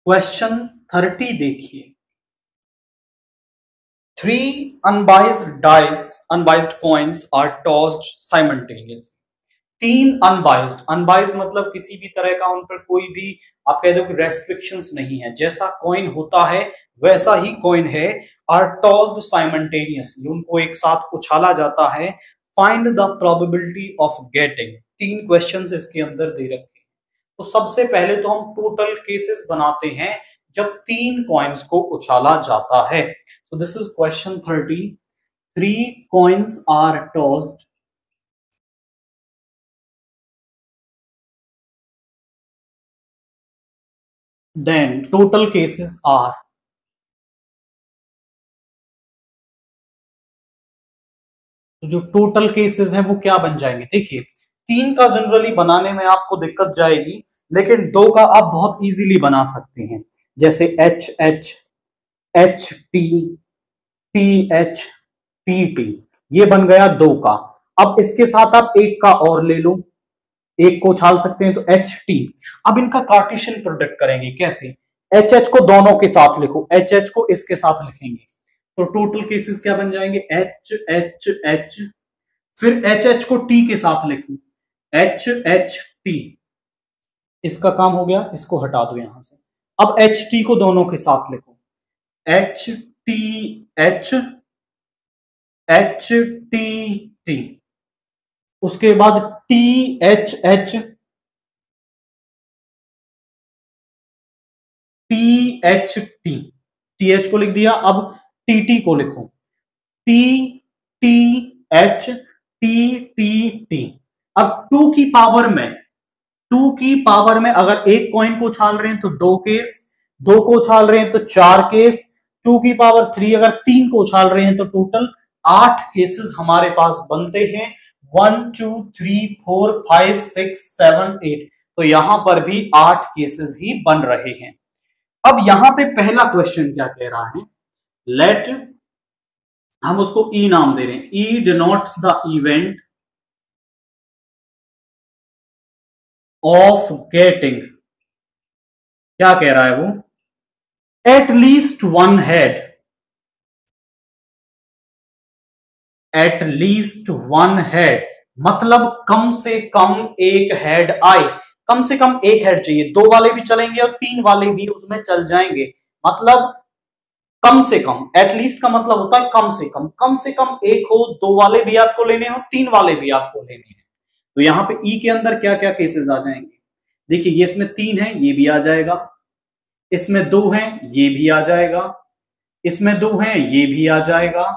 Question 30 देखिए। 3 unbiased coins are tossed simultaneously। 3 unbiased मतलब किसी भी तरह का उन पर कोई भी आप कह दो कि रेस्ट्रिक्शंस नहीं है, जैसा कॉइन होता है वैसा ही कॉइन है। आर टॉस्ड साइमल्टेनियसली, उनको एक साथ उछाला जाता है। Find the probability of getting. 3 questions इसके अंदर दे रखे हैं। तो सबसे पहले तो हम टोटल केसेस बनाते हैं जब 3 कॉइन्स को उछाला जाता है। So this is question 30। 3 coins are tossed, then total cases are, तो जो टोटल केसेस हैं वो क्या बन जाएंगे। देखिए 3 का जनरली बनाने में आपको दिक्कत जाएगी, लेकिन 2 का आप बहुत इजीली बना सकते हैं। जैसे H H, H T, T H, T T, ये बन गया 2 का। अब इसके साथ आप 1 का और ले लो, 1 को उछाल सकते हैं तो एच टी। अब इनका कार्टेशियन प्रोडक्ट करेंगे कैसे। एच एच को दोनों के साथ लिखो, एच एच को इसके साथ लिखेंगे तो टोटल केसेस क्या बन जाएंगे, एच एच एच। फिर एच एच को टी के साथ लिखो, एच एच टी। इसका काम हो गया, इसको हटा दो यहां से। अब एच टी को दोनों के साथ लिखो, H T H, H T T. उसके बाद T H H, T H T. T H को लिख दिया, अब टी टी को लिखो, T T H, T T T. अब 2 की पावर में, 2 की पावर में अगर एक कॉइन को उछाल रहे हैं तो 2 केस, 2 को उछाल रहे हैं तो 4 केस, 2 की पावर 3 अगर 3 को उछाल रहे हैं तो टोटल 8 केसेस हमारे पास बनते हैं। 1 2 3 4 5 6 7 8, तो यहां पर भी 8 केसेस ही बन रहे हैं। अब यहां पे पहला क्वेश्चन क्या कह रहा है, लेट, हम उसको ई नाम दे रहे हैं, E denotes the event of getting. क्या कह रहा है वो, at least one head, at least one head मतलब कम से कम एक हेड आए। कम से कम एक हेड चाहिए, 2 वाले भी चलेंगे और 3 वाले भी उसमें चल जाएंगे। मतलब कम से कम, एटलीस्ट का मतलब होता है कम से कम एक हो, 2 वाले भी आपको लेने हो, 3 वाले भी आपको लेने हैं। तो यहां पे ई के अंदर क्या क्या केसेस आ जाएंगे, देखिए ये इसमें 3 है, ये भी आ जाएगा, इसमें 2 है, ये भी आ जाएगा, इसमें 2 है, ये भी आ जाएगा।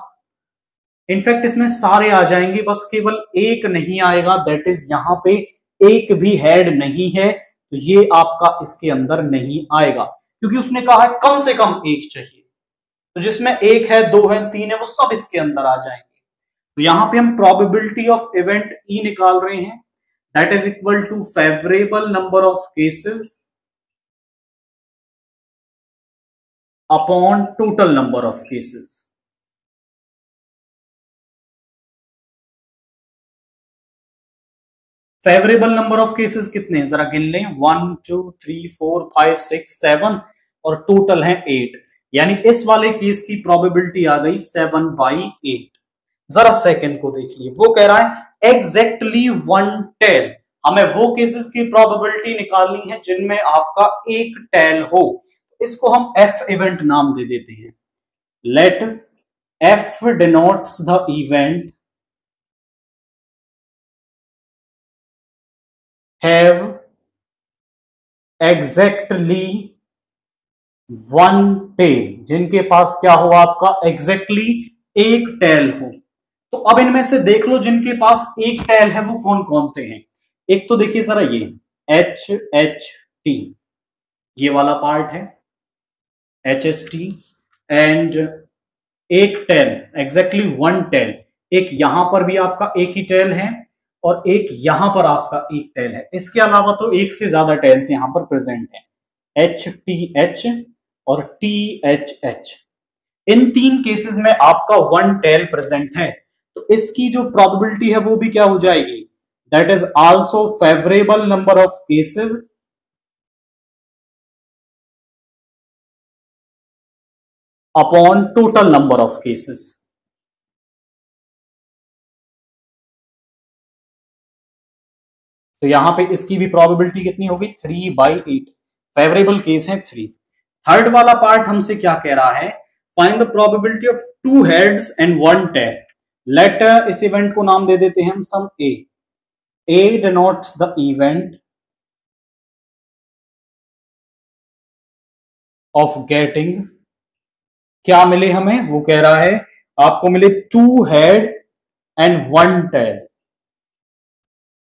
इनफैक्ट इसमें सारे आ जाएंगे, बस केवल एक नहीं आएगा, दैट इज यहां पे एक भी हेड नहीं है, तो ये आपका इसके अंदर नहीं आएगा, क्योंकि उसने कहा है कम से कम एक चाहिए। तो जिसमें 1 है, 2 है, 3 है, वो सब इसके अंदर आ जाएंगे। तो यहां पे हम प्रोबेबिलिटी ऑफ इवेंट ई निकाल रहे हैं, that is equal to favourable number of cases upon total number of cases. Favourable number of cases कितने हैं जरा गिन लें, 1 2 3 4 5 6 7 और टोटल है 8, यानी इस वाले केस की प्रोबेबिलिटी आ गई 7/8। जरा सेकंड को देखिए, वो कह रहा है एग्जैक्टली 1 टेल। हमें वो केसेस की प्रोबेबिलिटी निकालनी है जिनमें आपका एक टेल हो। इसको हम एफ इवेंट नाम दे देते हैं। Let F denotes the event have exactly 1 tail, जिनके पास क्या हो आपका एग्जैक्टली एक टेल हो। तो अब इनमें से देख लो जिनके पास एक टेल है वो कौन कौन से हैं। एक तो देखिए जरा ये एच एच टी, ये वाला पार्ट है एच एच टी, एंड एक टेल एग्जैक्टली 1 टेल, एक यहां पर भी आपका एक ही टेल है और एक यहां पर आपका एक टेल है। इसके अलावा तो एक से ज्यादा टेल्स यहां पर प्रेजेंट है, एच टी एच और टी एच एच। इन 3 केसेस में आपका 1 टेल प्रेजेंट है, तो इसकी जो प्रोबेबिलिटी है वो भी क्या हो जाएगी, that is also favourable number of cases upon total number of cases. तो यहां पे इसकी भी प्रोबेबिलिटी कितनी होगी 3/8। फेवरेबल केस है 3। थर्ड वाला पार्ट हमसे क्या कह रहा है, find the probability of 2 heads and 1 tail. Let इस इवेंट को नाम दे देते हैं हम सम A. A denotes the event of getting, क्या मिले हमें, वो कह रहा है आपको मिले 2 head and 1 tail.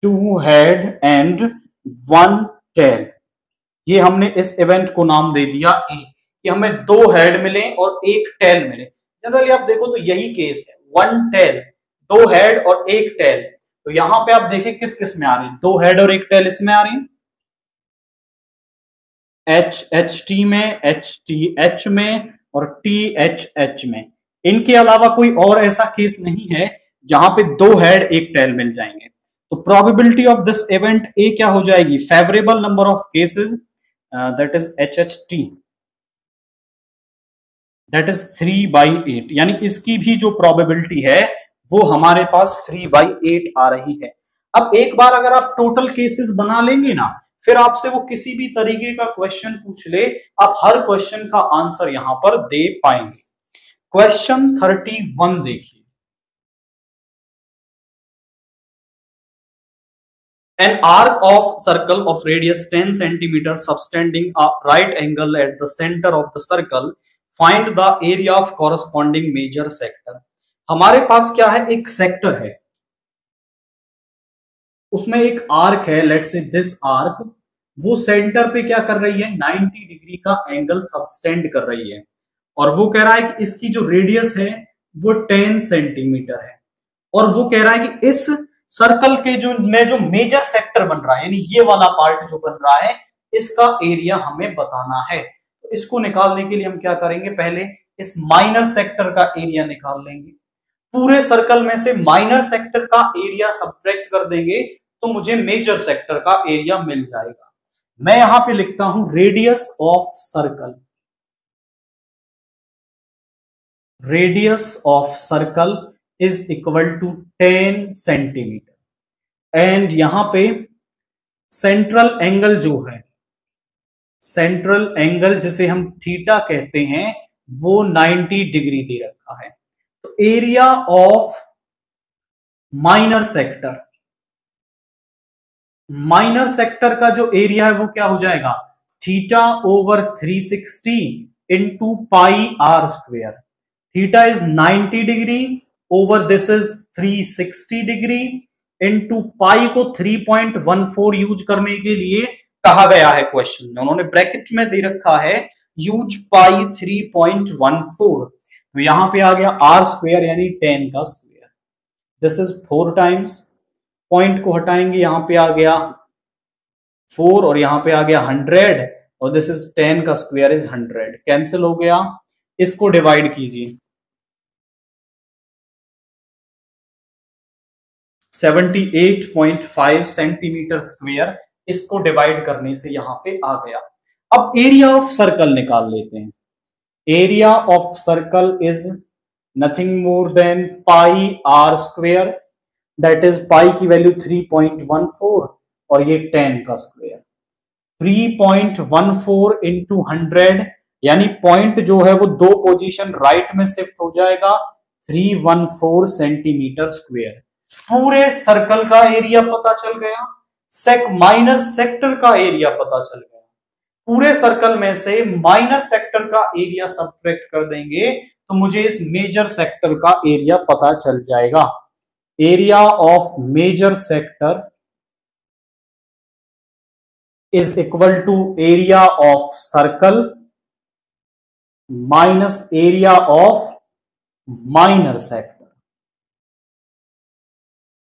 2 head and 1 tail, ये हमने इस इवेंट को नाम दे दिया ए, कि हमें 2 हेड मिले और 1 टेल मिले। जनरली आप देखो तो यही केस है, 1 टेल, 2 हेड और 1 टेल। तो यहां पे आप देखें किस किस में आ रही है, 2 हेड और 1 टेल इसमें आ रही है, एच एच टी में, एच टी एच में और टी एच एच में। इनके अलावा कोई और ऐसा केस नहीं है जहां पे 2 हेड 1 टेल मिल जाएंगे। तो probability of this event A क्या हो जाएगी, favourable number of cases that is H H T, that is 3/8। यानी इसकी भी जो प्रोबेबिलिटी है वो हमारे पास 3/8 आ रही है। अब एक बार अगर आप टोटल केसेस बना लेंगे ना, फिर आपसे वो किसी भी तरीके का क्वेश्चन पूछ ले, आप हर क्वेश्चन का आंसर यहां पर दे पाएंगे। क्वेश्चन 31 देखिए। An arc of circle of radius 10 cm subtending a right angle at the center of the circle. Find the area of corresponding major sector. हमारे पास क्या है, एक सेक्टर है, उसमें एक आर्क है, लेट्स से दिस आर्क, वो सेंटर पे क्या कर रही है, 90 डिग्री का एंगल सबस्टेंड कर रही है। और वो कह रहा है कि इसकी जो रेडियस है वो 10 सेंटीमीटर है। और वो कह रहा है कि इस सर्कल के जो मेजर सेक्टर बन रहा है, यानी ये वाला पार्ट जो बन रहा है, इसका एरिया हमें बताना है। तो इसको निकालने के लिए हम क्या करेंगे, पहले इस माइनर सेक्टर का एरिया निकाल लेंगे। पूरे सर्कल में से माइनर सेक्टर का एरिया सब्ट्रैक्ट कर देंगे तो मुझे मेजर सेक्टर का एरिया मिल जाएगा। मैं यहां पे लिखता हूं radius of circle, radius of circle is equal to 10 centimetre. And यहां पे सेंट्रल एंगल जो है, सेंट्रल एंगल जिसे हम थीटा कहते हैं, वो 90 डिग्री दे रखा है। तो area of minor sector, minor sector का जो एरिया है वो क्या हो जाएगा, theta over 360 into pi r square. Theta is 90 degree over this is 360 degree into pi को 3.14 यूज करने के लिए कहा गया है क्वेश्चन में, उन्होंने ब्रैकेट में दे रखा है यूज पाई 3.14। तो यहां पे आ गया आर स्क्वेयर यानी 10 का square, this is 4 times, point को हटाएंगे, यहां पे आ गया 4 और यहां पे आ गया 100 और दिस इज 10 का स्क्वायर इज 100, कैंसिल हो गया। इसको डिवाइड कीजिए, 78.5 सेंटीमीटर स्क्वायर, इसको डिवाइड करने से यहां पे आ गया। अब एरिया ऑफ सर्कल निकाल लेते हैं। Area of circle is nothing more than pi r square, that is pi की वैल्यू 3.14 और ये 10 का स्क्वायर। 3.14 इंटू 100 यानी पॉइंट जो है वो 2 पोजीशन राइट में शिफ्ट हो जाएगा, 314 सेंटीमीटर स्क्वायर। पूरे सर्कल का एरिया पता चल गया, माइनर सेक्टर का एरिया पता चल गया। पूरे सर्कल में से माइनर सेक्टर का एरिया सब्ट्रैक्ट कर देंगे तो मुझे इस मेजर सेक्टर का एरिया पता चल जाएगा। Area of major sector is equal to area of circle minus area of minor sector.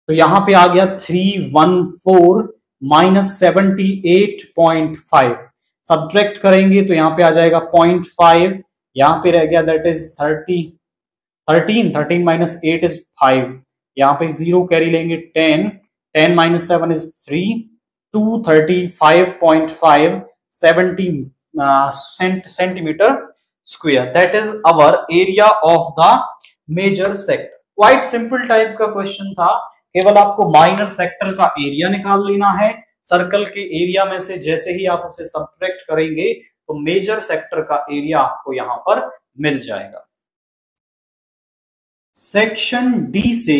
तो यहां पे आ गया 314 माइनस 78.5, सब्ट्रैक्ट करेंगे तो यहां पे आ जाएगा 0.5, यहां पे रह गया दैट इज 13 माइनस 8 इज 5, यहां पे 0 कैरी लेंगे 10 minus 7 is 3, 235.5 70 centimetre square, that is our area of the major sector. Quite simple type का क्वेश्चन था, केवल आपको माइनर सेक्टर का एरिया निकाल लेना है। सर्कल के एरिया में से जैसे ही आप उसे सब्ट्रैक्ट करेंगे तो मेजर सेक्टर का एरिया आपको यहां पर मिल जाएगा। सेक्शन डी से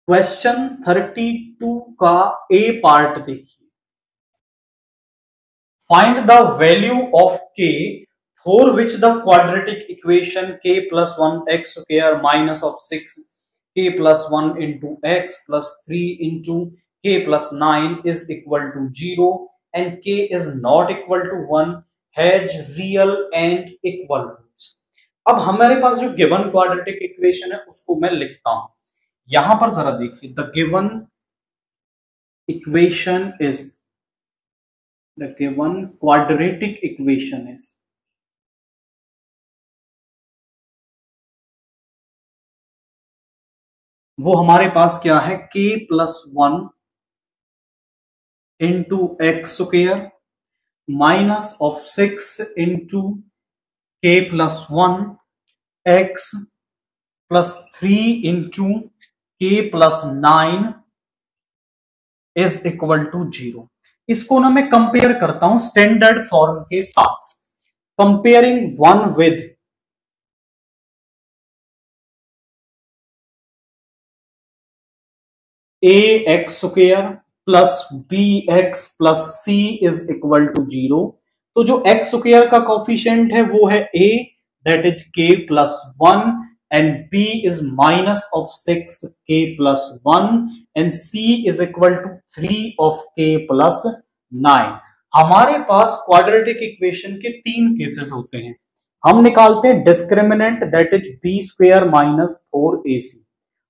क्वेश्चन 32 का ए पार्ट देखिए। फाइंड द वैल्यू ऑफ के for which the quadratic equation k plus 1 x square minus of 6 k plus 1 into x plus 3 into k plus 9 is equal to 0 and k is not equal to 1 has real and equal roots। अब हमारे पास जो given quadratic equation है उसको मैं लिखता हूं। यहां पर जरा देखिए, the given equation is, the given quadratic equation is, वो हमारे पास क्या है, k plus 1 into x square minus of 6 into k plus 1 x plus 3 into k plus 9 is equal to 0। इसको ना मैं कंपेयर करता हूं स्टैंडर्ड फॉर्म के साथ। Comparing one with a x square plus b x plus c is equal to 0। तो जो x square का कोफिशिएंट है वो है a, that is k plus 1 and b is minus of 6 k plus 1 and c is equal to 3 of k plus 9। हमारे पास quadratic equation के तीन cases होते हैं। हम निकालते हैं discriminant, that is b square minus 4ac।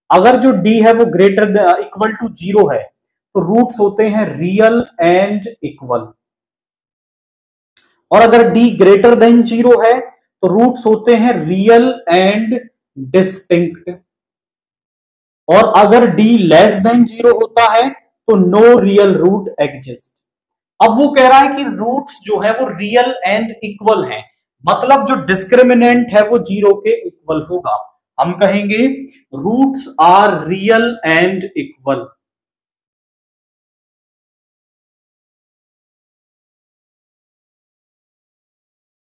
अगर जो d है वो ग्रेटर इक्वल टू 0 है तो रूट्स होते हैं रियल एंड इक्वल, और अगर d ग्रेटर देन 0 है तो रूट्स होते हैं रियल एंड डिस्टिंक्ट, और अगर d लेस देन 0 होता है तो नो रियल रूट एग्जिस्ट। अब वो कह रहा है कि रूट्स जो है वो रियल एंड इक्वल हैं, मतलब जो डिस्क्रिमिनेंट है वो 0 के इक्वल होगा। हम कहेंगे roots are real and equal.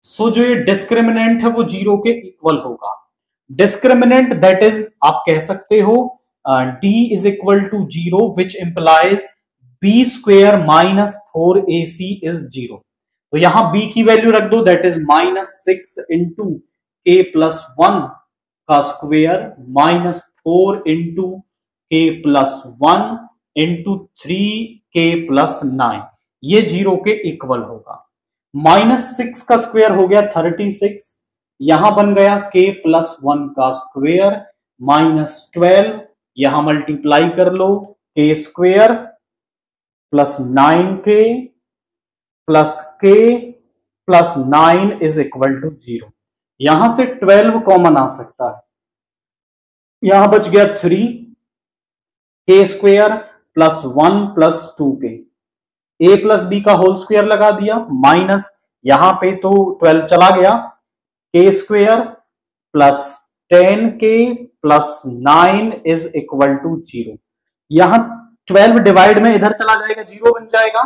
So जो ये डिस्क्रिमिनेंट है वो 0 के इक्वल होगा। डिस्क्रिमिनेंट दैट इज, आप कह सकते हो d is equal to 0 which implies b square minus 4ac is 0। तो यहां b की वैल्यू रख दो, that is minus 6 into k plus 1 का square minus 4 into k plus 1 into 3k plus 9, ये 0 के इक्वल होगा। माइनस 6 का स्क्वेयर हो गया 36, यहां बन गया k प्लस 1 का स्क्वेयर माइनस 12, यहां मल्टीप्लाई कर लो, k square plus 9k plus k plus 9 is equal to 0। यहां से 12 कॉमन आ सकता है, यहां बच गया 3, k square plus 1 plus 2k, a plus b का होल स्क्वायर लगा दिया, माइनस यहां पे तो 12 चला गया, k square plus 10k plus 9 is equal to 0। यहां 12 डिवाइड में इधर चला जाएगा, 0 बन जाएगा।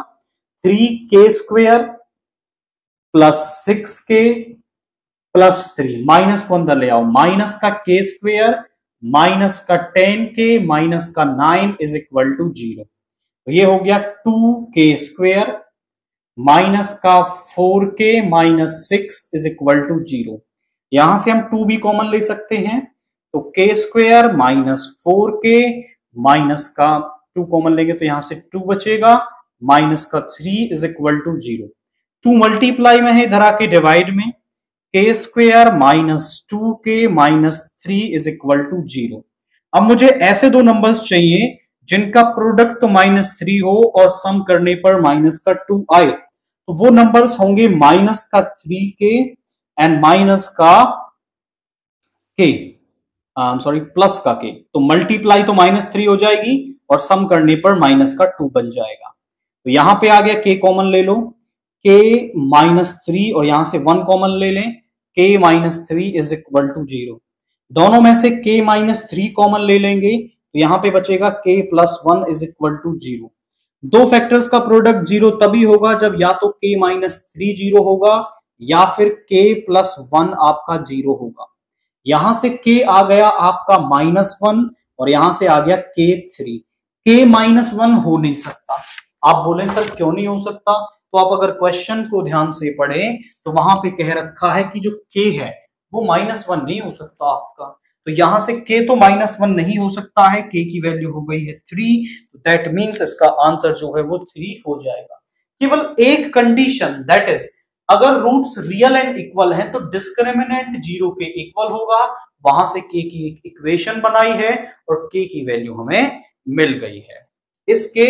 3k square plus 6k plus 3, minus को अंदर ले आओ, माइनस का k स्क्वायर माइनस का 10k माइनस का 9 इज इक्वल टू 0। तो ये हो गया 2k स्क्वायर माइनस का 4k minus 6 is equal to 0। यहां से हम 2 भी कॉमन ले सकते हैं, तो k square minus 4k minus का 2 कॉमन लेंगे तो यहां से 2 बचेगा, माइनस का 3 इज इक्वल टू 0। 2 मल्टीप्लाई में है, इधर आके डिवाइड में, k square minus 2k minus 3 is equal to 0। अब मुझे ऐसे दो नंबर्स चाहिए जिनका प्रोडक्ट तो -3 हो और सम करने पर माइनस का 2 आए, तो वो नंबर्स होंगे माइनस का 3k एंड माइनस का k, सॉरी प्लस का k। तो मल्टीप्लाई तो -3 हो जाएगी और सम करने पर माइनस का 2 बन जाएगा। तो यहां पे आ गया k कॉमन ले लो, k-3 और यहां से 1 कॉमन ले लें, k-3 इज इक्वल टू 0। दोनों में से k-3 कॉमन ले लेंगे तो यहां पे बचेगा k+1 इज इक्वल टू 0। दो फैक्टर्स का प्रोडक्ट 0 तभी होगा जब या तो k-3 0 होगा या फिर k+1 आपका 0 होगा। यहां से k आ गया आपका -1 और यहां से आ गया k3। k-1 हो नहीं सकता। आप बोले सर क्यों नहीं हो सकता, तो आप अगर क्वेश्चन को ध्यान से पढ़ें तो वहां पे कह रखा है कि जो k है वो -1 नहीं हो सकता आपका, तो यहां से k तो -1 नहीं हो सकता है, k की वैल्यू हो गई है 3, तो दैट मींस इसका आंसर जो है वो 3 हो जाएगा। केवल एक कंडीशन, दैट इज अगर रूट्स रियल एंड इक्वल हैं तो डिस्क्रिमिनेंट 0 के इक्वल होगा, वहां से k की एक इक्वेशन बनाई है और k की वैल्यू हमें मिल गई है। इसके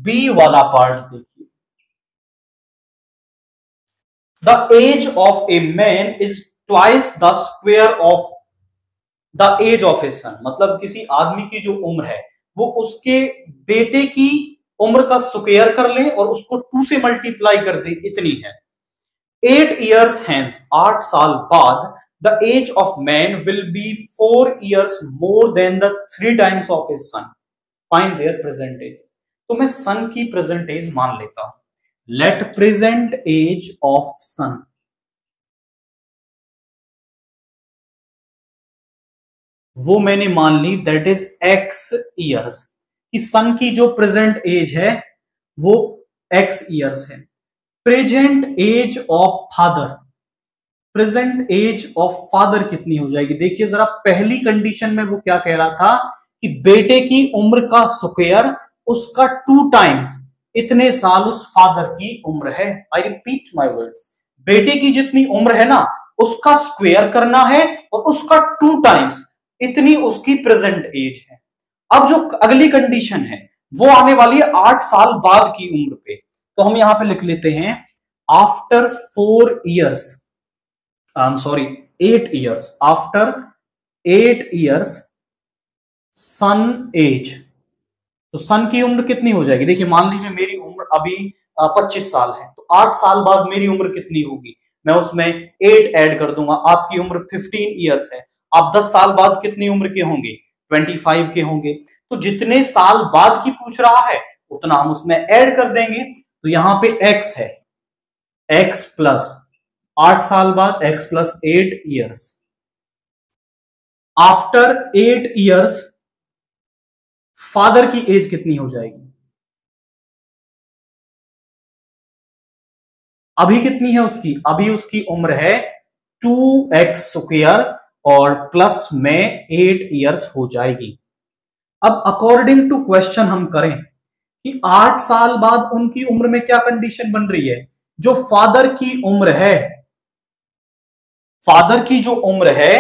बी वाला पार्ट देखिए, the age of a man is twice the square of the age of a son, मतलब किसी आदमी की जो उम्र है वो उसके बेटे की उम्र का स्क्वायर कर ले और उसको 2 से मल्टीप्लाई कर दे, इतनी है। 8 years hence, 8 साल बाद, the age of man will be 4 years more than the 3 times of his son. Find their present age. तो मैं सन की प्रेजेंट एज मान लेता हूं। Let present age of son, वो मैंने मान ली, दैट इज x ईयर्स, कि सन की जो प्रेजेंट एज है वो x ईयर्स है। Present age of father, present age of father कितनी हो जाएगी? देखिए जरा, पहली कंडीशन में वो क्या कह रहा था कि बेटे की उम्र का स्क्वायर उसका 2 टाइम्स, इतने साल उस फादर की उम्र है। आई रिपीट माय वर्ड्स, बेटे की जितनी उम्र है ना उसका स्क्वायर करना है और उसका 2 टाइम्स, इतनी उसकी प्रेजेंट एज है। अब जो अगली कंडीशन है वो आने वाली है 8 साल बाद की उम्र पे, तो हम यहां पे लिख लेते हैं after 4 years, I am sorry 8 years, after 8 years son age. तो सन की उम्र कितनी हो जाएगी? देखिए मान लीजिए मेरी उम्र अभी 25 साल है, तो 8 साल बाद मेरी उम्र कितनी होगी? मैं उसमें 8 ऐड कर दूंगा, आपकी उम्र 15 इयर्स है। आप 10 साल बाद कितनी उम्र के होंगे? 25 के होंगे। तो जितने साल बाद की पूछ रहा है उतना हम उसमें ऐड कर देंगे। तो यहां पे x है, x प्लस 8 साल बाद x plus 8 years, after 8 years father की एज कितनी हो जाएगी? अभी कितनी है उसकी? अभी उसकी उम्र है 2x स्क्वायर और प्लस में 8 इयर्स हो जाएगी। अब अकॉर्डिंग टू क्वेश्चन हम करें कि 8 साल बाद उनकी उम्र में क्या कंडीशन बन रही है? जो फादर की उम्र है, फादर की जो उम्र है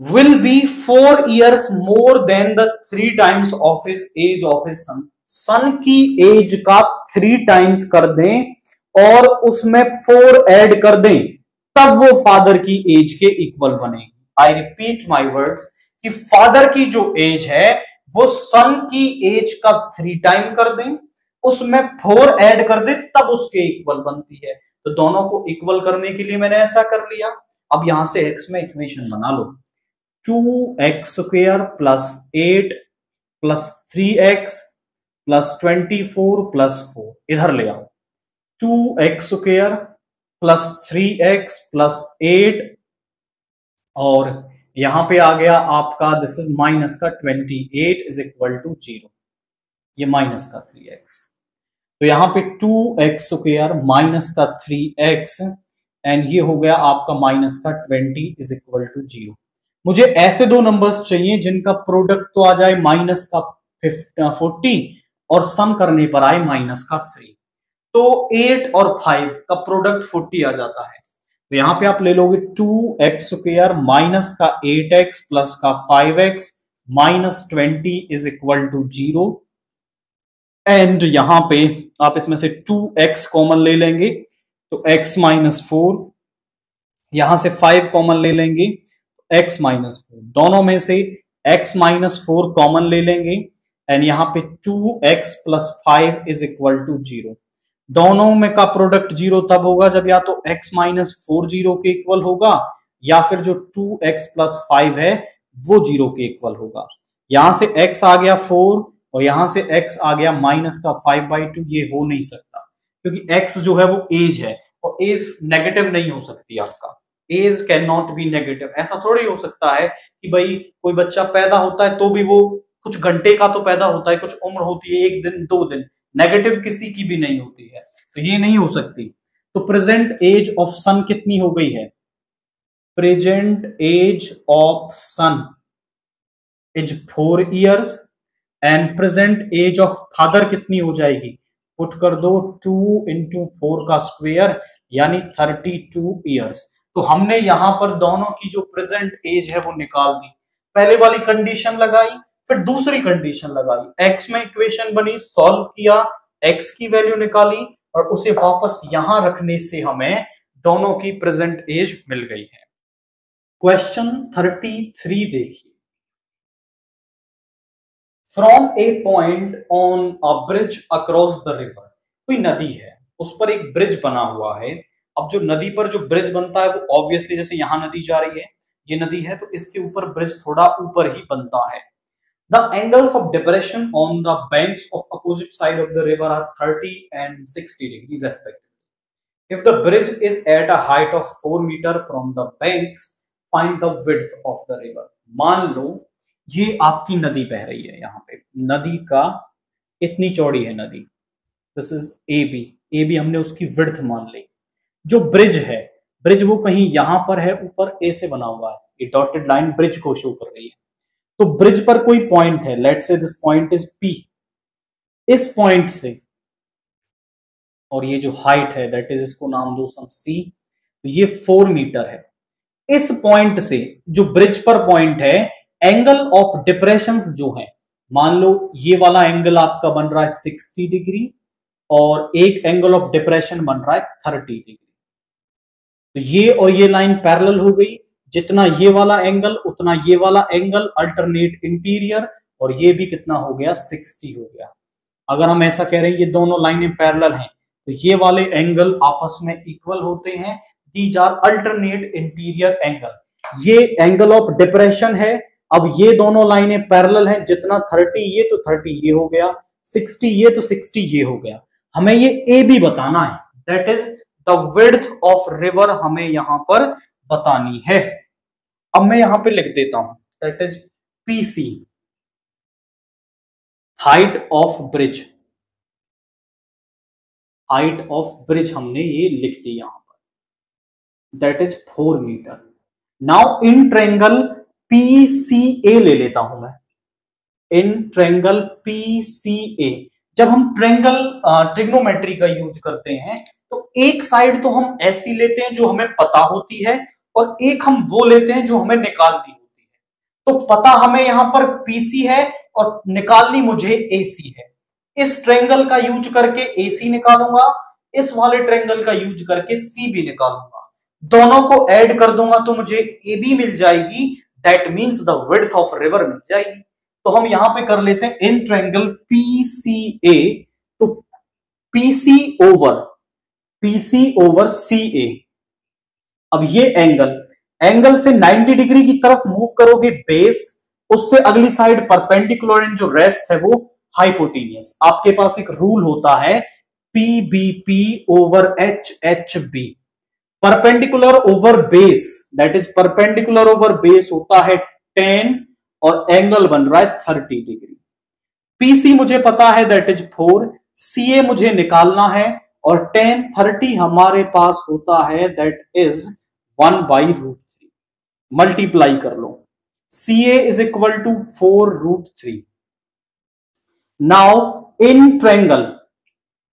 will be 4 years more than the 3 times of his age of his son. Son की एज का 3 टाइम्स कर दें और उसमें 4 ऐड कर दें, तब वो फादर की एज के इक्वल बनेगी। आई रिपीट माई वर्ड्स कि फादर की जो एज है वो सन की एज का 3 टाइम कर दें, उसमें 4 ऐड कर दे, तब उसके इक्वल बनती है। तो दोनों को इक्वल करने के लिए मैंने ऐसा कर लिया। अब यहां से x में इक्वेशन बना लो, 2x square plus 8 plus 3x plus 24 plus 4, इधर ले आओ, 2x square plus 3x plus 8 और यहां पे आ गया आपका दिस इज माइनस का 28 इज इक्वल टू 0, ये माइनस का 3x, तो यहां पे 2x स्क्वायर माइनस का 3x एंड ये हो गया आपका माइनस का 20 इज इक्वल टू 0। मुझे ऐसे दो नंबर्स चाहिए जिनका प्रोडक्ट तो आ जाए माइनस का 40 और सम करने पर आए माइनस का 3। तो 8 और 5 का प्रोडक्ट 40 आ जाता है, तो यहां पे आप ले लोगे 2x स्क्वायर माइनस का 8x प्लस का 5x minus 20 is equal to 0 and यहां पे आप इसमें से 2x कॉमन ले लेंगे तो x माइनस 4, यहां से 5 कॉमन ले लेंगे x माइनस 4, दोनों में से x माइनस 4 कॉमन ले लेंगे एंड यहां पे 2x plus 5 is equal to 0। दोनों में का प्रोडक्ट जीरो तब होगा जब या तो x माइनस 4 जीरो के इक्वल होगा या फिर जो 2x प्लस 5 है वो जीरो के इक्वल होगा। यहां से x आ गया 4 और यहां से x आ गया माइनस का 5/2, ये हो नहीं सकता क्योंकि x जो है वो एज है और एज नेगेटिव नहीं हो सकती आपका, age can not be negative. ऐसा थोड़ी हो सकता है कि भाई कोई बच्चा पैदा होता है तो भी वो कुछ घंटे का तो पैदा होता है, कुछ उम्र होती है 1 दिन 2 दिन, नेगेटिव किसी की भी नहीं होती है, तो ये नहीं हो सकती। तो प्रेजेंट एज ऑफ सन कितनी हो गई है? Present age of son is 4 years and present age of father कितनी हो जाएगी? पुट कर दो 2 इंटू 4 का स्क्वायर यानी 32 इयर्स। तो हमने यहां पर दोनों की जो प्रेजेंट एज है वो निकाल दी। पहले वाली कंडीशन लगाई, फिर दूसरी कंडीशन लगाई, एक्स में इक्वेशन बनी, सॉल्व किया, एक्स की वैल्यू निकाली और उसे वापस यहां रखने से हमें दोनों की प्रेजेंट एज मिल गई है। क्वेश्चन 33 देखिए। From A point on a bridge across the river, कोई नदी है उस पर एक ब्रिज बना हुआ है। अब जो नदी पर जो ब्रिज बनता है वो ऑब्वियसली जैसे यहां नदी जा रही है, ये नदी है तो इसके ऊपर ब्रिज थोड़ा ऊपर ही बनता है। The angles of depression on the banks of opposite side of the river are 30 and 60 degree respectively. If the bridge is at a height of 4 meter from the banks, find the width of the river. मान लो ये आपकी नदी बह रही है, यहाँ पे नदी का इतनी चौड़ी है नदी, दिस इज ए बी हमने उसकी विड्थ मान ली। जो ब्रिज है, ब्रिज वो कहीं यहां पर है, ऊपर ए से बना हुआ है, ये डॉटेड लाइन ब्रिज को शो कर रही है। तो ब्रिज पर कोई पॉइंट है, let's say this point is P, इस पॉइंट से और ये जो हाइट है दैट इज, इसको नाम दो सम सी, तो ये 4 मीटर है। इस पॉइंट से जो ब्रिज पर पॉइंट है, एंगल ऑफ डिप्रेशंस जो है, मान लो ये वाला एंगल आपका बन रहा है 60 डिग्री और एक एंगल ऑफ डिप्रेशन बन रहा है 30 डिग्री। तो ये और ये लाइन पैरेलल हो गई, जितना ये वाला एंगल उतना ये वाला एंगल, अल्टरनेट इंटीरियर, और ये भी कितना हो गया 60 हो गया। अगर हम ऐसा कह रहे हैं ये दोनों लाइनें पैरेलल हैं तो ये वाले एंगल आपस में इक्वल होते हैं, these are alternate interior angle. ये एंगल ऑफ डिप्रेशन है। अब ये दोनों लाइनें पैरेलल हैं, जितना 30 ये तो 30 ये हो गया, 60 ये तो 60 ये हो गया। हमें ये ए बी बताना है, that is the width of river हमें यहां पर बतानी है। अब मैं यहां पे लिख देता हूं, that is PC, height of bridge, height of bridge हमने ये लिख दी यहां पर, that is 4 metre. Now in triangle PCA ले लेता हूं मैं, इन ट्रायंगल पीसीए। जब हम ट्रायंगल ट्रिग्नोमेट्री का यूज करते हैं तो एक साइड तो हम ऐसी लेते हैं जो हमें पता होती है और एक हम वो लेते हैं जो हमें निकालनी होती है। तो पता हमें यहां पर पीसी है और निकालनी मुझे एसी है। इस ट्रायंगल का यूज करके एसी निकालूंगा, इस वाले ट्रायंगल का यूज करके सीबी निकालूंगा, दोनों को ऐड कर दूंगा तो मुझे एबी मिल जाएगी, that means the width of river मिल जाएगी। तो हम यहां पे कर लेते हैं इन ट्रायंगल पीसीए, तो पीसी ओवर सीए। अब ये एंगल से 90 डिग्री की तरफ मूव करोगे बेस, उससे अगली साइड परपेंडिकुलर एंड जो रेस्ट है वो हाइपोटेनियस। आपके पास एक रूल होता है PBP over HB, perpendicular over base, that is perpendicular over base होता है 10 और एंगल बन रहा है 30 डिग्री। पीसी मुझे पता है दैट इज 4, सीए मुझे निकालना है और 10 30 हमारे पास होता है दैट इज 1/√3। मल्टीप्लाई कर लो, CA is equal to 4√3। Now in triangle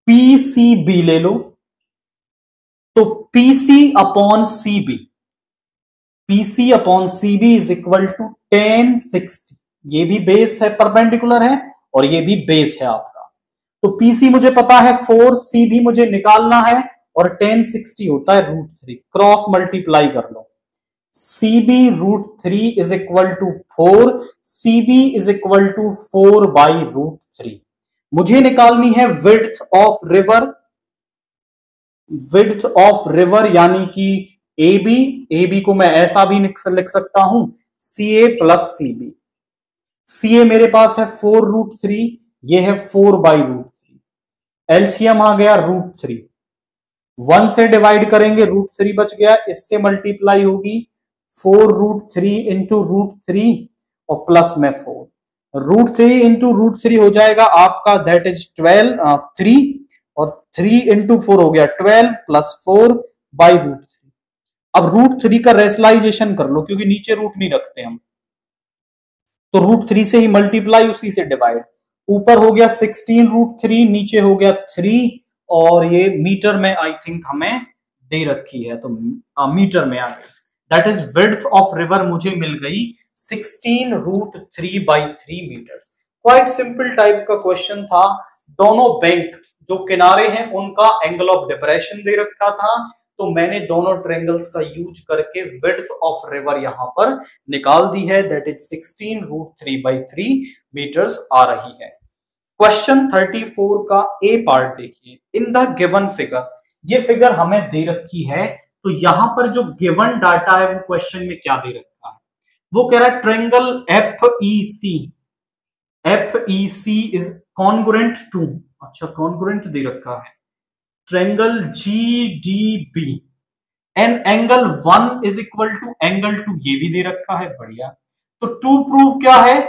PCB ले लो, तो PC upon CB is equal to 10 60। ये भी बेस है, परपेंडिकुलर है और ये भी बेस है आपका। तो PC मुझे पता है 4, CB मुझे निकालना है और 10 60 होता है √3। क्रॉस मल्टीप्लाई कर लो, CB √3 is equal to 4, CB is equal to 4/√3। मुझे निकालनी है width of river, width of river यानी कि ए बी को मैं ऐसा भी लिख सकता हूं, सी ए प्लस सी बी। सी ए मेरे पास है 4√3, ये है 4/√3, एलसीएम आ गया √3, 1 से डिवाइड करेंगे √3 बच गया, इससे मल्टीप्लाई होगी 4√3 इंटू √3 और प्लस में 4, √3 इंटू √3 हो जाएगा आपका, दैट इज 3, और 3 इंटू 4 हो गया 12 प्लस 4/√3। अब √3 का रेशनलाइजेशन कर लो, क्योंकि नीचे रूट नहीं रखते हम, तो √3 से ही मल्टीप्लाई, उसी से डिवाइड। ऊपर हो गया 16√3, नीचे हो गया 3, और ये मीटर में आई थिंक हमें दे रखी है, तो मीटर में आ गई। That is width of river मुझे मिल गई 16√3/3 मीटर्स। क्वाइट सिंपल टाइप का क्वेश्चन था। दोनों बैंक जो किनारे हैं उनका एंगल ऑफ डिप्रेशन दे रखा था, तो मैंने दोनों ट्रायंगल्स का यूज करके विड्थ ऑफ रिवर यहां पर निकाल दी है, दैट इज 16√3/3 मीटर्स आ रही है। क्वेश्चन 34 का ए पार्ट देखिए। इन द गिवन फिगर, ये फिगर हमें दे रखी है, तो यहां पर जो गिवन डाटा है वो क्वेश्चन में क्या दे रखा है, वो कह रहा है triangle F E C is congruent to, अच्छा कॉन्ग्रुएंट दे रखा है, triangle G D B and angle 1 is equal to angle 2, ये भी दे रखा है, बढ़िया। तो टू प्रूव क्या है,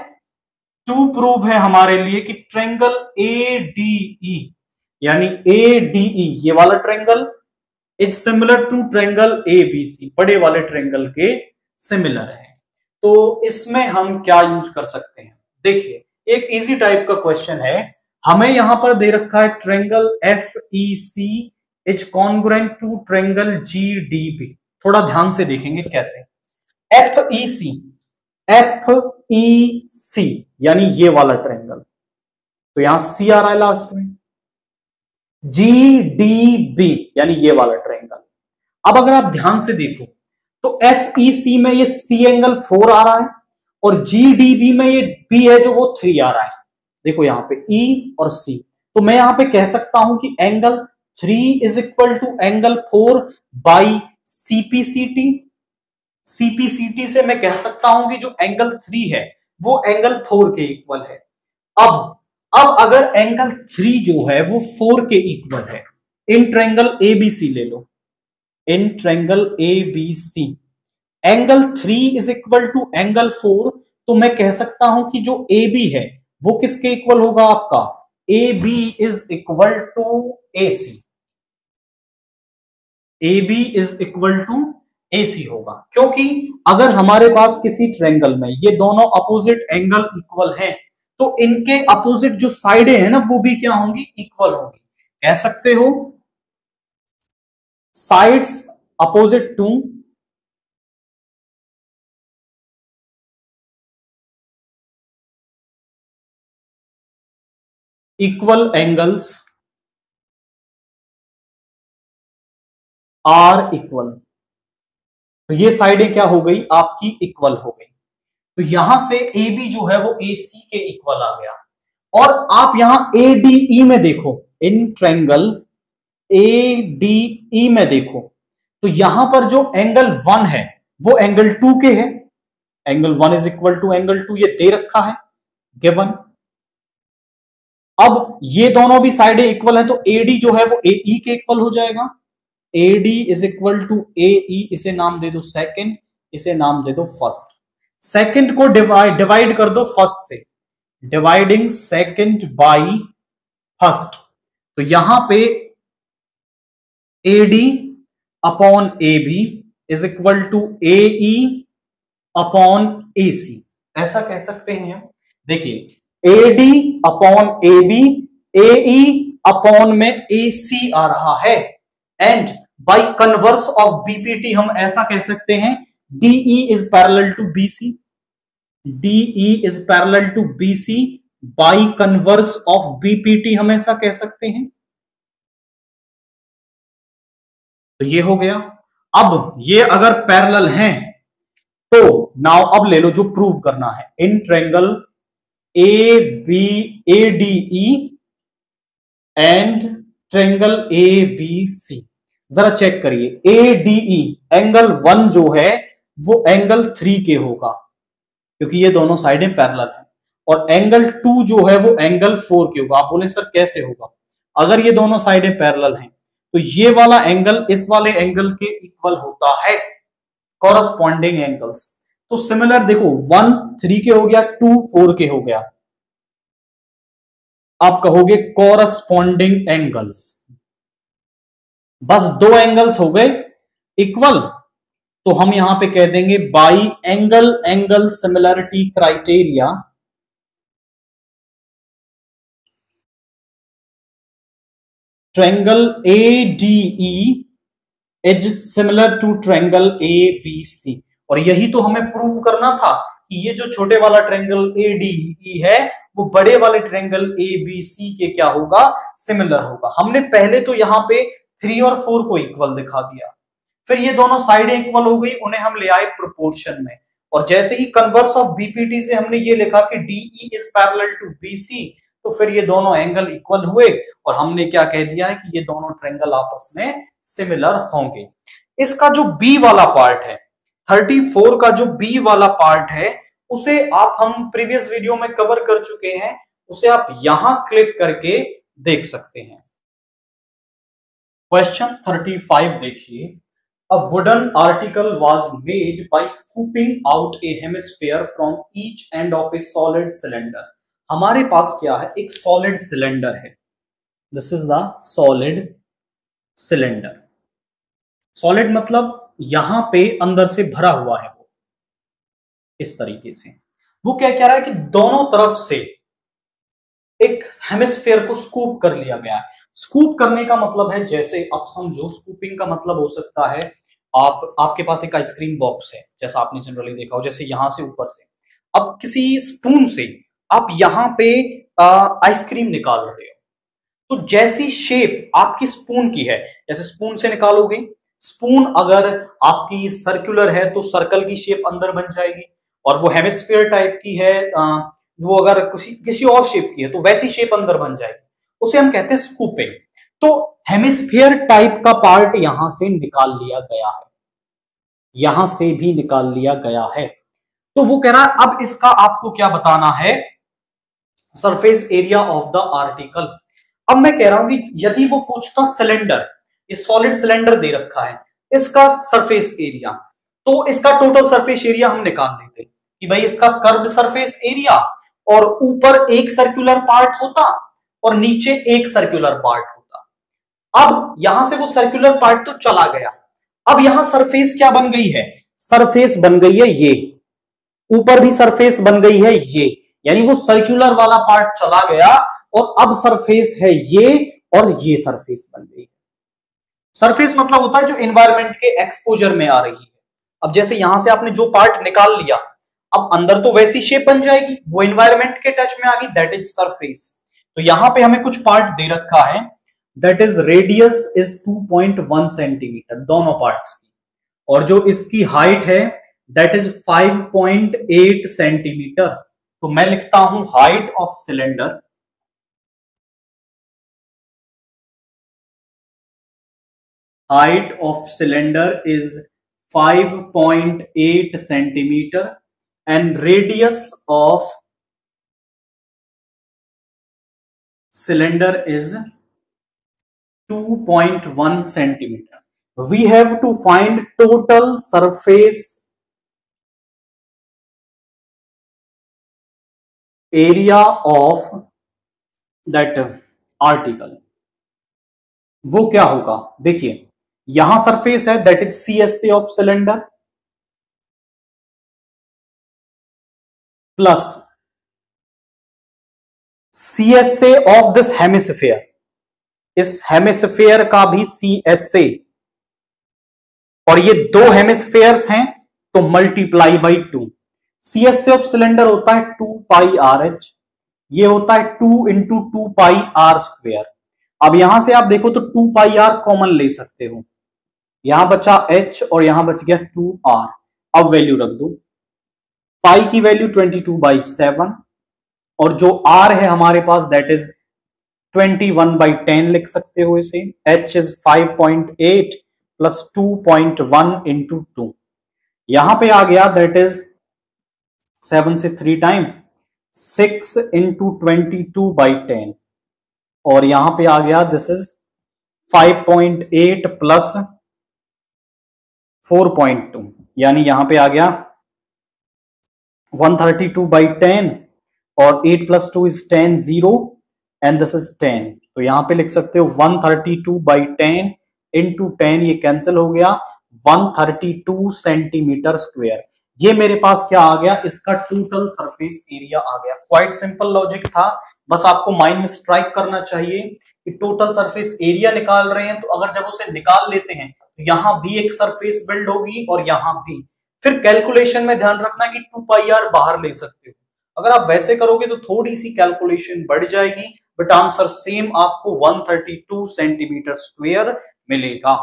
टू प्रूव है हमारे लिए कि ट्रायंगल ए डी ई, यानी ए डी ई ये वाला triangle is similar to triangle A B C, बड़े वाले ट्रायंगल के सिमिलर है। तो इसमें हम क्या यूज कर सकते हैं, देखिए एक इजी टाइप का क्वेश्चन है, हमें यहां पर दे रखा है triangle F E C is congruent to triangle G D B. थोड़ा ध्यान से देखेंगे कैसे। एफ ई सी यानी ये वाला ट्रायंगल, तो यहां सी आ रहा है लास्ट में, जी डी बी यानी ये वाला ट्रायंगल। अब अगर आप ध्यान से देखो तो एफ ई सी में ये सी एंगल 4 आ रहा है, और जी डी बी में ये बी है जो वो 3 आ रहा है। देखो यहां पे ई और सी, तो मैं यहां पे कह सकता हूं कि angle 3 is equal to angle 4 by CPCT. CPCT से मैं कह सकता हूं कि जो एंगल 3 है वो एंगल 4 के इक्वल है। अब अगर एंगल 3 जो है वो 4 के इक्वल है, इन ट्रायंगल एबीसी ले लो, in triangle ABC angle 3 is equal to angle 4, तो मैं कह सकता हूं कि जो ए बी है वो किसके इक्वल होगा, आपका A B is equal to A C, A B is equal to A C होगा। क्योंकि अगर हमारे पास किसी ट्रायंगल में ये दोनों अपोजिट एंगल इक्वल हैं, तो इनके अपोजिट जो साइडें हैं ना वो भी क्या होंगी, इक्वल होंगी। कह सकते हो sides opposite to equal angles are equal, तो ये साइडें क्या हो गई आपकी, इक्वल हो गई। तो यहां से ए बी जो है वो ए सी के इक्वल आ गया। और आप यहां ए डी ई में देखो, इन ट्रायंगल ए डी ई में देखो, तो यहां पर जो एंगल 1 है वो एंगल 2 के है, angle 1 is equal to angle 2, ये दे रखा है गिवन। अब ये दोनों भी साइडें इक्वल है, तो एडी जो है वो ए ई के इक्वल हो जाएगा। AD is equal to A ई, इसे नाम दे दो सेकंड, इसे नाम दे दो फर्स्ट। सेकंड को डिवाइड कर दो फर्स्ट से, डिवाइडिंग सेकंड बाई फर्स्ट, तो यहां पे AD upon A B is equal to A E upon A C, ऐसा कह सकते हैं हम। देखिए AD upon A B, A E upon में ए सी आ रहा है, and by converse of BPT हम ऐसा कह सकते हैं DE is parallel to BC, DE is parallel to BC by converse of BPT हम ऐसा कह सकते हैं। तो ये हो गया। अब ये अगर पैरेलल हैं तो नाउ अब ले लो जो प्रूव करना है, in triangle A B A D E and triangle A B C, जरा चेक करिए ADE एंगल 1 जो है वो एंगल 3 के होगा क्योंकि ये दोनों साइडें पैरेलल हैं, और एंगल 2 जो है वो एंगल 4 के होगा। आप बोले सर कैसे होगा? अगर ये दोनों साइडें पैरेलल हैं तो ये वाला एंगल इस वाले एंगल के इक्वल होता है, कॉरस्पॉन्डिंग एंगल्स। तो सिमिलर देखो 1 3 के हो गया, 2 4 के हो गया, आप कहोगे कॉरस्पॉन्डिंग एंगल्स। बस दो एंगल्स हो गए इक्वल, तो हम यहां पे कह देंगे by angle similarity criteria triangle ADE is similar to triangle ABC। और यही तो हमें प्रूव करना था कि ये जो छोटे वाला ट्रायंगल ADE है वो बड़े वाले ट्रायंगल ABC के क्या होगा? सिमिलर होगा। हमने पहले तो यहां पे 3 और 4 को इक्वल दिखा दिया, फिर ये दोनों साइडें इक्वल हो गई, उन्हें हम ले आए प्रोपोर्शन में, और जैसे ही कन्वर्स ऑफ BPT से हमने ये लिखा कि DE is parallel to BC, तो फिर ये दोनों एंगल इक्वल हुए और हमने क्या कह दिया है कि ये दोनों ट्रायंगल आपस में सिमिलर होंगे। इसका जो B वाला पार्ट है, 34 का जो B वाला पार्ट है, उसे आप हम प्रीवियस वीडियो में कवर कर चुके हैं, उसे आप यहां क्लिक करके देख सकते हैं। क्वेश्चन 35 देखिए, A wooden article was made by scooping out a hemisphere from each end of a solid cylinder। हमारे पास क्या है? एक सॉलिड सिलेंडर है। This is the solid cylinder. Solid मतलब यहां पे अंदर से भरा हुआ है वो, इस तरीके से। वो क्या कह रहा है कि दोनों तरफ से एक हेमिस्फीयर को स्कूप कर लिया गया है। स्कूप करने का मतलब है, जैसे आप समझो, स्कूपिंग का मतलब हो सकता है आपके पास एक आइसक्रीम बॉक्स है, जैसा आपने जनरली देखा हो, जैसे यहां से ऊपर से अब किसी स्पून से आप यहां पे आइसक्रीम निकाल रहे हो, तो जैसी शेप आपकी स्पून की है, जैसे स्पून से निकालोगे, स्पून अगर आपकी सर्कुलर है तो सर्कल की शेप अंदर बन जाएगी, और वो हेमिस्फीयर टाइप की है, वो अगर किसी और शेप की है तो वैसी शेप अंदर बन जाएगी, उसे हम कहते हैं स्कूपिंग। तो हेमिस्फीयर टाइप का पार्ट यहां से निकाल लिया गया है, यहां से भी निकाल लिया गया है। तो वो कह रहा है अब इसका आपको क्या बताना है? Surface area of the article. अब मैं कह रहा हूं कि यदि वो पूछता सिलेंडर, ये सॉलिड सिलेंडर दे रखा है, इसका सरफेस एरिया, तो इसका टोटल सरफेस एरिया हम निकाल लेते कि भाई इसका कर्व्ड सरफेस एरिया, और ऊपर एक सर्कुलर पार्ट होता और नीचे एक सर्कुलर पार्ट होता। अब यहां से वो सर्कुलर पार्ट तो चला गया, अब यहां सरफेस क्या बन गई है? सरफेस बन गई है ये, ऊपर भी सरफेस बन गई है ये, यानी वो सर्कुलर वाला पार्ट चला गया और अब सरफेस है ये, और ये सरफेस बन गई। सरफेस मतलब होता है जो एनवायरनमेंट के एक्सपोजर में आ रही है। अब जैसे यहां से आपने जो पार्ट निकाल लिया, अब अंदर तो वैसी शेप बन जाएगी, वो एनवायरनमेंट के टच में आ गई, दैट इज सरफेस। तो यहां पे हमें कुछ पार्ट दे रखा है, that is radius is 2.1 centimetre दोनों पार्ट्स की, और जो इसकी हाइट है दैट इज 5.8 सेंटीमीटर। तो मैं लिखता हूं height of cylinder, height of cylinder is 5.8 centimetre and radius of cylinder is 2.1 centimeter. We have to find total surface area of that article। वो क्या होगा? देखिए यहां सरफेस है, that is CSA of cylinder plus CSA of this hemisphere, इस hemisphere का भी CSA, और ये दो हेमिस्फीयर्स हैं तो multiply by 2। CSA of cylinder होता है 2 पाई RH, ये होता है 2 इंटू 2 पाई R स्क्वेयर। अब यहां से आप देखो तो 2 पाई R कॉमन ले सकते हो, यहां बचा H और यहां बच गया 2R। अब वैल्यू रख दो, पाई की वैल्यू 22/7, और जो R है हमारे पास दैट इज 21/10 लिख सकते हो इसे। H इज 5.8 प्लस 2.1 इंटू 2, यहां पे आ गया दैट इज 7 से 3 टाइम 6 इंटू 22/10, और यहां पे आ गया दिस इज 5.8 प्लस 4.2, यानी यहां पे आ गया 132/10, और 8 plus 2 is 10, 0 and this is 10, तो यहां पे लिख सकते हो 132/10 इंटू 10, ये कैंसिल हो गया, 132 सेंटीमीटर स्क्वायर। ये मेरे पास क्या आ गया, इसका टोटल सरफेस एरिया आ गया। क्वाइट सिंपल लॉजिक था, बस आपको माइंड में स्ट्राइक करना चाहिए कि टोटल सरफेस एरिया निकाल रहे हैं, तो अगर जब उसे निकाल लेते हैं तो यहां भी एक सरफेस बिल्ड होगी और यहां भी। फिर कैलकुलेशन में ध्यान रखना कि 2πr बाहर ले सकते हो, अगर आप वैसे करोगे तो थोड़ी सी कैलकुलेशन बढ़ जाएगी, बट आंसर सेम आपको 132 सेंटीमीटर स्क्वायर मिलेगा।